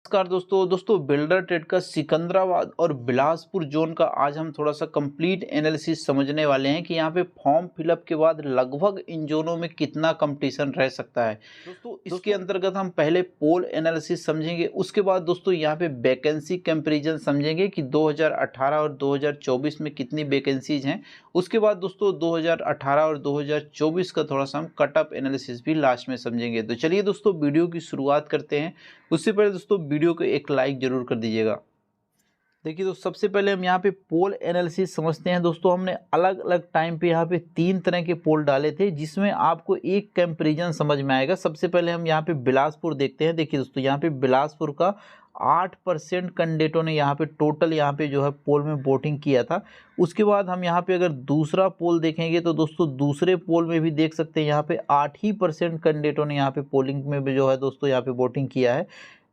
नमस्कार दोस्तों builder trade का सिकंदराबाद और बिलासपुर जोन का आज हम थोड़ा सा कंप्लीट एनालिसिस समझने वाले हैं कि यहाँ पे फॉर्म फिलअप के बाद लगभग इन जोनों में कितना कंपटीशन रह सकता है। दोस्तों इसके अंतर्गत हम पहले पोल एनालिसिस समझेंगे, उसके बाद दोस्तों यहाँ पे वैकेंसी कंपैरिजन समझेंगे कि 2018 और 2024 में कितनी वैकेंसीज हैं। उसके बाद दोस्तों 2018 और 2024 का थोड़ा सा हम कटअप एनालिसिस भी लास्ट में समझेंगे। तो चलिए दोस्तों वीडियो की शुरुआत करते हैं। उससे पहले दोस्तों वीडियो को एक लाइक जरूर कर दीजिएगा। देखिए तो सबसे पहले हम यहाँ पे पोल एनालिसिस समझते हैं। दोस्तों हमने अलग अलग टाइम पे यहाँ पे 3 तरह के पोल डाले थे जिसमें आपको एक कंपैरिजन समझ में आएगा। सबसे पहले हम यहाँ पे बिलासपुर देखते हैं। देखिए दोस्तों यहाँ पे बिलासपुर का 8% कैंडिडेटों ने यहाँ पे टोटल यहाँ पे जो है पोल में वोटिंग किया था। उसके बाद हम यहाँ पे अगर दूसरा पोल देखेंगे तो दोस्तों दूसरे पोल में भी देख सकते हैं यहाँ पे 8% कैंडिडेटों ने यहाँ पे पोलिंग में भी जो है दोस्तों यहाँ पे वोटिंग किया है।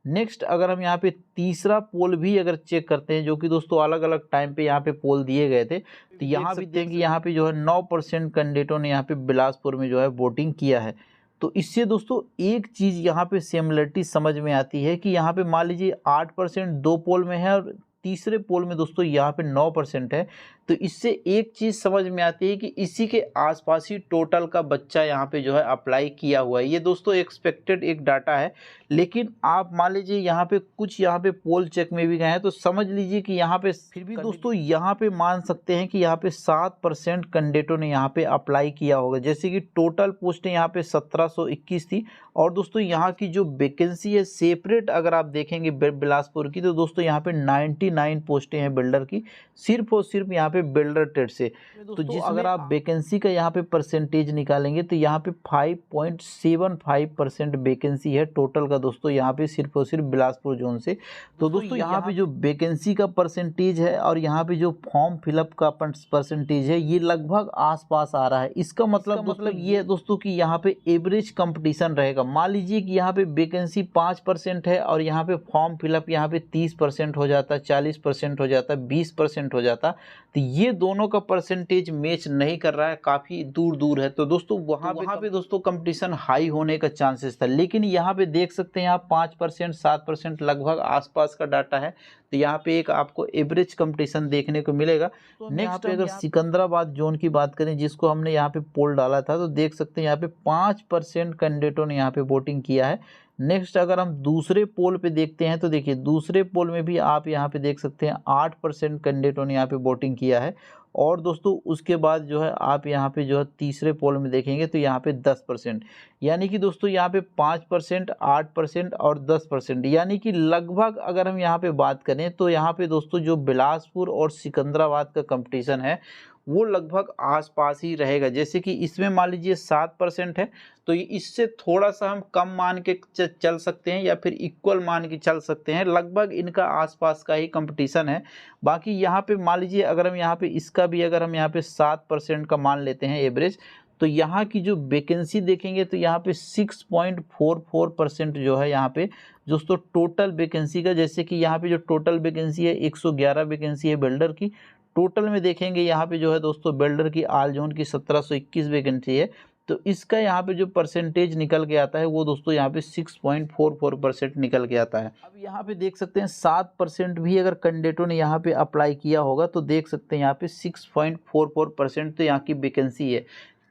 नेक्स्ट अगर हम यहाँ पे तीसरा पोल भी अगर चेक करते हैं, जो कि दोस्तों अलग अलग टाइम पे यहाँ पे पोल दिए गए थे, तो यहाँ भी देखेंगे यहाँ पे जो है 9% कैंडिडेटों ने यहाँ पे बिलासपुर में जो है वोटिंग किया है। तो इससे दोस्तों एक चीज़ यहाँ पे सिमिलरिटी समझ में आती है कि यहाँ पे मान लीजिए 8% दो पोल में है और तीसरे पोल में दोस्तों यहाँ पे 9% है। तो इससे एक चीज़ समझ में आती है कि इसी के आसपास ही टोटल का बच्चा यहाँ पे जो है अप्लाई किया हुआ है। ये दोस्तों एक्सपेक्टेड एक डाटा है, लेकिन आप मान लीजिए यहाँ पे कुछ यहाँ पे पोल चेक में भी गए हैं तो समझ लीजिए कि यहाँ पे फिर भी दोस्तों यहाँ पे मान सकते हैं कि यहाँ पे 7% कैंडिडेटों ने यहाँ पे अप्लाई किया होगा। जैसे कि टोटल पोस्टें यहाँ पे 1721 थी और दोस्तों यहाँ की जो वैकेंसी है सेपरेट अगर आप देखेंगे बिलासपुर की, तो दोस्तों यहाँ पे 99 पोस्टें हैं बिल्डर की, सिर्फ और सिर्फ यहाँ पे बिल्डर ट्रेड से। तो जिस अगर आप वैकेंसी का यहाँ पे परसेंटेज निकालेंगे तो यहाँ पे 5.75% वैकेंसी है टोटल का दोस्तों यहाँ पे सिर्फ और सिर्फ बिलासपुर जोन से। तो दोस्तों यहाँ पे जो वैकेंसी का परसेंटेज है और यहाँ पे जो फॉर्म फिलअप का परसेंटेज है ये लगभग आसपास आ रहा है। इसका मतलब ये है दोस्तों कि यहाँ पे एवरेज कंपटीशन रहेगा। मान लीजिए कि यहाँ पे वैकेंसी 5% है और यहाँ पे फॉर्म फिलअप यहाँ पे 30% हो जाता, 40% हो जाता, 20% हो जाता, तो ये दोनों का परसेंटेज मैच नहीं कर रहा है, काफ़ी दूर दूर है। तो दोस्तों वहाँ पे दोस्तों कंपटीशन हाई होने का चांसेस था, लेकिन यहाँ पे देख सकते हैं आप 5% 7% लगभग आसपास का डाटा है। तो यहाँ पे एक आपको एवरेज कंपटीशन देखने को मिलेगा। नेक्स्ट अगर सिकंदराबाद जोन की बात करें जिसको हमने यहाँ पे पोल डाला था, तो देख सकते हैं यहाँ पे 5% कैंडिडेटों ने यहाँ पे वोटिंग किया है। नेक्स्ट अगर हम दूसरे पोल पे देखते हैं तो देखिए दूसरे पोल में भी आप यहाँ पे देख सकते हैं 8% कैंडिडेटों ने यहाँ पे वोटिंग किया है। और दोस्तों उसके बाद जो है आप यहाँ पे जो है तीसरे पोल में देखेंगे तो यहाँ पे 10%, यानी कि दोस्तों यहाँ पे 5%, 8% और 10%, यानी कि लगभग अगर हम यहाँ पे बात करें तो यहाँ पे दोस्तों जो बिलासपुर और सिकंदराबाद का कंपटीशन है वो लगभग आसपास ही रहेगा। जैसे कि इसमें मान लीजिए 7% है तो इससे थोड़ा सा हम कम मान के चल सकते हैं या फिर इक्वल मान के चल सकते हैं, लगभग इनका आसपास का ही कंपटीशन है। बाकी यहाँ पे मान लीजिए अगर हम यहाँ पे इसका भी अगर हम यहाँ पे 7% का मान लेते हैं एवरेज, तो यहाँ की जो वैकेंसी देखेंगे तो यहाँ पे 6.44% जो है यहाँ पे दोस्तों टोटल वैकेंसी का। जैसे कि यहाँ पे जो टोटल वैकेंसी है 111 वैकेंसी है बिल्डर की, टोटल में देखेंगे यहाँ पे जो है दोस्तों बिल्डर की आल जोन की 1721 वैकेंसी है। तो इसका यहाँ पे जो परसेंटेज निकल के आता है वो दोस्तों यहाँ पे 6.44% निकल के आता है। अब यहाँ पे देख सकते हैं 7% भी अगर कैंडिडेटों ने यहाँ पे अप्लाई किया होगा तो देख सकते हैं यहाँ पे 6.44% तो यहाँ की वैकेंसी है।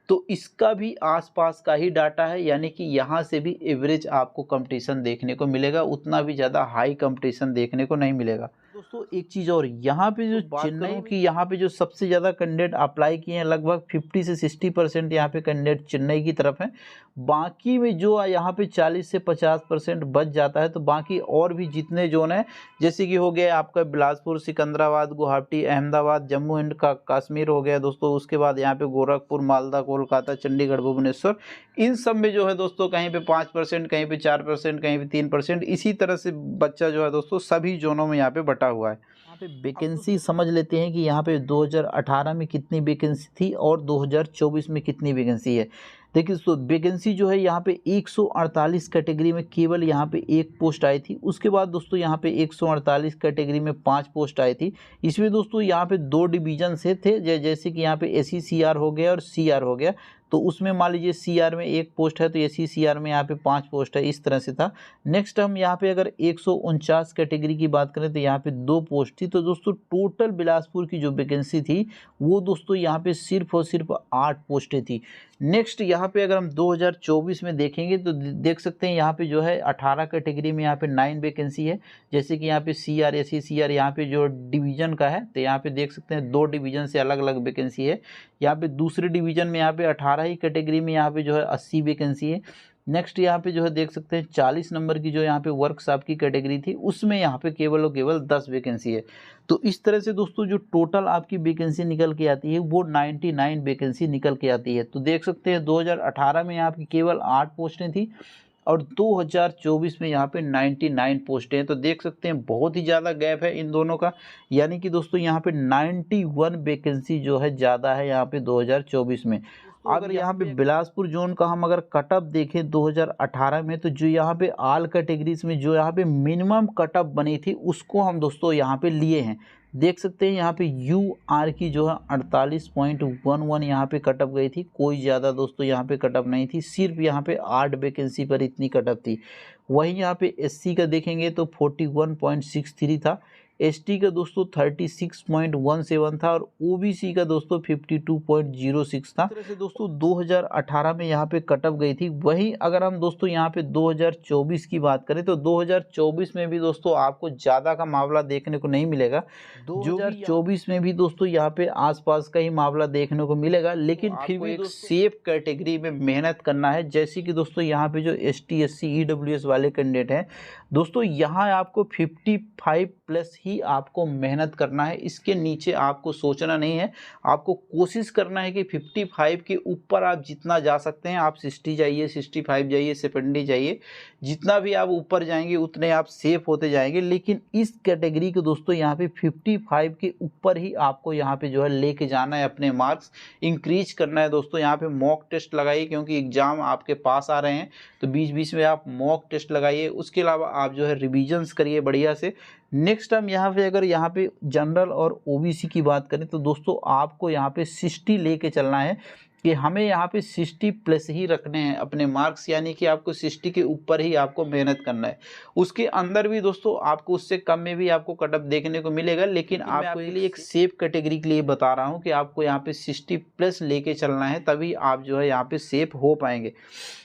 तो इसका भी आसपास का ही डाटा है, यानी कि यहाँ से भी एवरेज आपको कंपटीशन देखने को मिलेगा, उतना भी ज़्यादा हाई कंपटीशन देखने को नहीं मिलेगा। दोस्तों एक चीज़ और, यहाँ पे जो चेन्नई की यहाँ पे जो सबसे ज़्यादा कैंडिडेट अप्लाई किए हैं लगभग 50 से 60% यहाँ पे कैंडिडेट चेन्नई की तरफ हैं। बाकी में जो यहाँ पे 40 से 50% बच जाता है। तो बाकी और भी जितने जोन हैं जैसे कि हो गया आपका बिलासपुर, सिकंदराबाद, गुवाहाटी, अहमदाबाद, जम्मू एंड कश्मीर हो गया दोस्तों, उसके बाद यहाँ पे गोरखपुर, मालदा, कोलकाता, चंडीगढ़, भुवनेश्वर, इन सब में जो है दोस्तों कहीं पे 5%, कहीं पे 4%, कहीं पे 3%, इसी तरह से बच्चा जो है दोस्तों सभी जोनों में यहाँ पे बटा हुआ है। यहाँ पे वैकेंसी समझ लेते हैं कि यहाँ पे 2018 में कितनी वैकेंसी थी और 2024 में कितनी वैकेंसी है। देखिए दोस्तों वैकेंसी जो है यहाँ पे 148 कैटेगरी में केवल यहाँ पे एक पोस्ट आई थी। उसके बाद दोस्तों यहाँ पे 148 कैटेगरी में 5 पोस्ट आई थी। इसमें दोस्तों यहाँ पे 2 डिवीजन से थे, जैसे कि यहाँ पे SECR हो गया और CR हो गया। तो उसमें मान लीजिए सीआर में 1 पोस्ट है तो एससी सीआर में यहाँ पे 5 पोस्ट है, इस तरह से था। नेक्स्ट हम यहाँ पे अगर 149 कैटेगरी की बात करें तो यहाँ पे 2 पोस्ट थी। तो दोस्तों टोटल बिलासपुर की जो वैकेंसी थी वो दोस्तों यहाँ पे सिर्फ और सिर्फ 8 पोस्टें थी। नेक्स्ट यहाँ पे अगर हम 2024 में देखेंगे तो देख सकते हैं यहाँ पे जो है 18 कैटेगरी में यहाँ पे 9 वैकेंसी है। जैसे कि यहाँ पे सीआर एससी सीआर यहाँ पे जो डिवीजन का है तो यहाँ पे देख सकते हैं 2 डिवीजन से अलग अलग वैकेंसी है। यहाँ पे दूसरे डिवीजन में यहाँ पे 18 ही कैटेगरी में यहाँ पे जो है 80 वैकेंसी है। नेक्स्ट यहाँ पे जो है देख सकते हैं 40 नंबर की जो यहाँ पे वर्कशॉप की कैटेगरी थी उसमें यहाँ पे केवल और केवल 10 वैकेंसी है। तो इस तरह से दोस्तों जो टोटल आपकी वैकेंसी निकल के आती है वो 99 वैकेंसी निकल के आती है। तो देख सकते हैं 2018 में यहाँ पे केवल 8 पोस्टें थी और 2024 में यहाँ पे 99 पोस्टें हैं। तो देख सकते हैं बहुत ही ज़्यादा गैप है इन दोनों का, यानी कि दोस्तों यहाँ पे 91 वैकेंसी जो है ज़्यादा है यहाँ पे 2024 में। अगर यहाँ पे बिलासपुर जोन का हम अगर कटअप देखें 2018 में तो जो यहाँ पे ऑल कैटेगरीज में जो यहाँ पे मिनिमम कटअप बनी थी उसको हम दोस्तों यहाँ पे लिए हैं। देख सकते हैं यहाँ पे यू आर की जो है 48.11 यहाँ पे कटअप गई थी। कोई ज़्यादा दोस्तों यहाँ पे कटअप नहीं थी, सिर्फ यहाँ पे 8 वैकेंसी पर इतनी कटअप थी। वहीं यहाँ पे एससी का देखेंगे तो 41.63 था, एसटी का दोस्तों 36.17 था और ओबीसी का दोस्तों 52.06 था। इस तरह से दोस्तों 2018 में यहाँ पे कटअप गई थी। वहीं अगर हम दोस्तों यहाँ पे 2024 की बात करें तो 2024 में भी दोस्तों आपको ज़्यादा का मामला देखने को नहीं मिलेगा। 2024 में भी दोस्तों यहाँ पे आसपास का ही मामला देखने को मिलेगा, लेकिन फिर भी एक सेफ कैटेगरी में मेहनत करना है। जैसे कि दोस्तों यहाँ पे जो एसटी एससी ईडब्ल्यूएस वाले कैंडिडेट हैं दोस्तों, यहाँ आपको 55 प्लस ही आपको मेहनत करना है, इसके नीचे आपको सोचना नहीं है। आपको कोशिश करना है कि 55 के ऊपर आप जितना जा सकते हैं, आप 60 जाइए, 65 जाइए, 70 जाइए, जितना भी आप ऊपर जाएंगे उतने आप सेफ होते जाएंगे। लेकिन इस कैटेगरी के दोस्तों यहाँ पे 55 के ऊपर ही आपको यहाँ पे जो है लेके जाना है, अपने मार्क्स इंक्रीज करना है। दोस्तों यहाँ पे मॉक टेस्ट लगाइए, क्योंकि एग्जाम आपके पास आ रहे हैं तो बीच बीच में आप मॉक टेस्ट लगाइए। उसके अलावा आप जो है रिविजन्स करिए बढ़िया से। नेक्स्ट हम यहाँ पे अगर यहाँ पे जनरल और ओबीसी की बात करें तो दोस्तों आपको यहाँ पे 60 लेके चलना है कि हमें यहाँ पे 60 प्लस ही रखने हैं अपने मार्क्स, यानी कि आपको 60 के ऊपर ही आपको मेहनत करना है। उसके अंदर भी दोस्तों आपको उससे कम में भी आपको कटअप देखने को मिलेगा, लेकिन आपको लिए एक सेफ कैटेगरी के लिए बता रहा हूँ कि आपको यहाँ पे 60 प्लस लेके चलना है, तभी आप जो है यहाँ पे सेफ हो पाएंगे।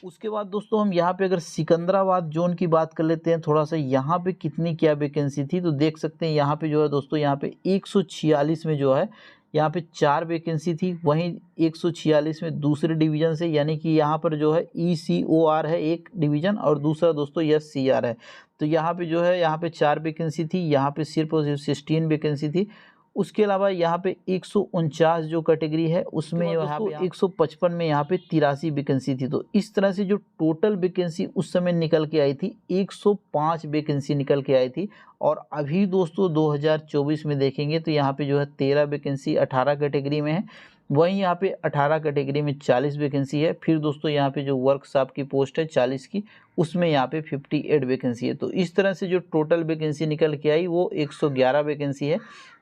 उसके बाद दोस्तों हम यहाँ पे अगर सिकंदराबाद जोन की बात कर लेते हैं थोड़ा सा, यहाँ पे कितनी क्या वैकेंसी थी तो देख सकते हैं यहाँ पे जो है दोस्तों यहाँ पे 146 में जो है यहाँ पे 4 वैकेंसी थी। वहीं 146 में दूसरे डिवीजन से, यानी कि यहाँ पर जो है ECOR है एक डिवीजन और दूसरा दोस्तों SCR है। तो यहाँ पे जो है यहाँ पे 4 वैकेंसी थी, यहाँ पे सिर्फ और सिर्फ 16 वैकेंसी थी। उसके अलावा यहाँ पे 149 जो कैटेगरी है उसमें यहाँ पे 155 में यहाँ पे 83 वैकेंसी थी। तो इस तरह से जो टोटल वैकेंसी उस समय निकल के आई थी 105 वैकेंसी निकल के आई थी। और अभी दोस्तों 2024 में देखेंगे तो यहाँ पे जो है 13 वैकेंसी 18 कैटेगरी में है। वहीं यहाँ पे 18 कैटेगरी में 40 वैकेंसी है। फिर दोस्तों यहाँ पे जो वर्कशॉप की पोस्ट है 40 की, उसमें यहाँ पे 58 वैकेंसी है। तो इस तरह से जो टोटल वैकेंसी निकल के आई वो 111 वैकेंसी है।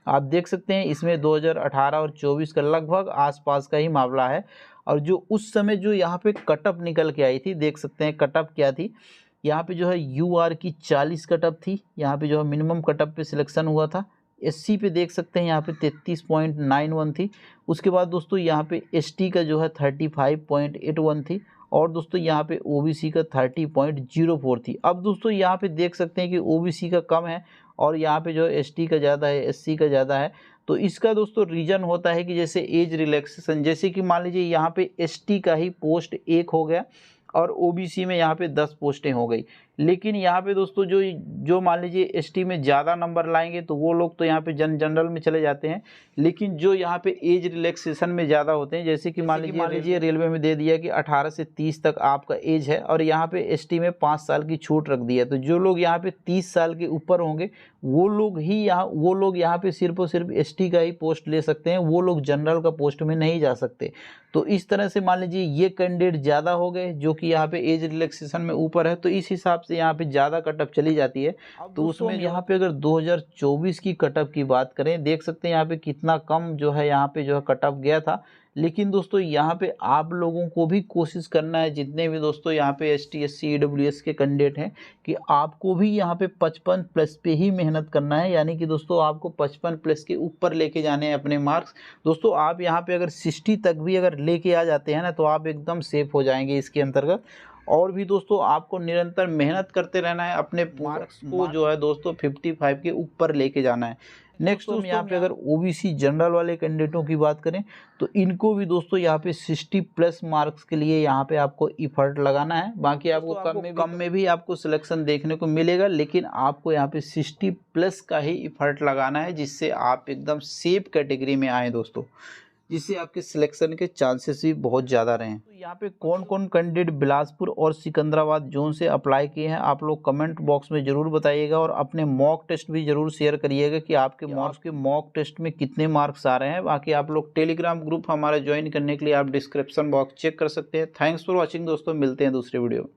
आप देख सकते हैं इसमें 2018 और 24 का लगभग आसपास का ही मामला है। और जो उस समय जो यहाँ पे कटअप निकल के आई थी, देख सकते हैं कटअप क्या थी। यहाँ पे जो है UR की 40 कटअप थी, यहाँ पे जो है मिनिमम कटअप पे सिलेक्शन हुआ था। SC पे देख सकते हैं यहाँ पे 33.91 थी। उसके बाद दोस्तों यहाँ पे ST का जो है 35.81 थी और दोस्तों यहाँ पे OBC का 30.04 थी। अब दोस्तों यहाँ पे देख सकते हैं कि OBC का कम है और यहाँ पे जो है ST का ज़्यादा है, SC का ज़्यादा है। तो इसका दोस्तों रीज़न होता है कि जैसे एज रिलैक्सेशन, जैसे कि मान लीजिए यहाँ पे ST का ही पोस्ट 1 हो गया और OBC में यहाँ पे 10 पोस्टें हो गई। लेकिन यहाँ पे दोस्तों जो मान लीजिए ST में ज़्यादा नंबर लाएंगे तो वो लोग तो यहाँ पे जनरल में चले जाते हैं। लेकिन जो यहाँ पे एज रिलैक्सेशन में ज़्यादा होते हैं, जैसे कि मान लीजिए रेलवे में दे दिया कि 18 से 30 तक आपका एज है और यहाँ पे ST में 5 साल की छूट रख दी है। तो जो लोग यहाँ पे 30 साल के ऊपर होंगे वो लोग यहाँ पे सिर्फ और सिर्फ ST का ही पोस्ट ले सकते हैं, वो लोग जनरल का पोस्ट में नहीं जा सकते। तो इस तरह से मान लीजिए ये कैंडिडेट ज़्यादा हो गए जो कि यहाँ पे एज रिलैक्सेशन में ऊपर है, तो इस हिसाब से यहाँ पे ज़्यादा कटअप चली जाती है। तो उसमें यहाँ पे अगर 2024 की कटअप की बात करें, देख सकते हैं यहाँ पे कितना कम जो है यहाँ पे जो है कटअप गया था। लेकिन दोस्तों यहाँ पे आप लोगों को भी कोशिश करना है, जितने भी दोस्तों यहाँ पे ST SC EWS के कैंडिडेट हैं, कि आपको भी यहाँ पे 55 प्लस पे ही मेहनत करना है। यानी कि दोस्तों आपको 55 प्लस के ऊपर लेके जाने हैं अपने मार्क्स। दोस्तों आप यहाँ पे अगर 60 तक भी अगर लेके आ जाते हैं ना, तो आप एकदम सेफ हो जाएंगे इसके अंतर्गत। और भी दोस्तों आपको निरंतर मेहनत करते रहना है, अपने मार्क्स को जो है दोस्तों 55 के ऊपर लेके जाना है। नेक्स्ट हम यहाँ पे अगर OBC जनरल वाले कैंडिडेटों की बात करें, तो इनको भी दोस्तों यहाँ पे 60 प्लस मार्क्स के लिए यहाँ पे आपको इफर्ट लगाना है। बाकी आपको कम में भी आपको सिलेक्शन देखने को मिलेगा, लेकिन आपको यहाँ पे 60 प्लस का ही इफर्ट लगाना है, जिससे आप एकदम सेफ कैटेगरी में आए दोस्तों, जिससे आपके सिलेक्शन के चांसेस भी बहुत ज़्यादा रहें। तो यहाँ पे कौन कौन कैंडिडेट बिलासपुर और सिकंदराबाद जोन से अप्लाई किए हैं, आप लोग कमेंट बॉक्स में ज़रूर बताइएगा, और अपने मॉक टेस्ट भी ज़रूर शेयर करिएगा कि आपके मॉक टेस्ट में कितने मार्क्स आ रहे हैं। बाकी आप लोग टेलीग्राम ग्रुप हमारा ज्वाइन करने के लिए आप डिस्क्रिप्शन बॉक्स चेक कर सकते हैं। थैंक्स फॉर वॉचिंग दोस्तों, मिलते हैं दूसरे वीडियो में।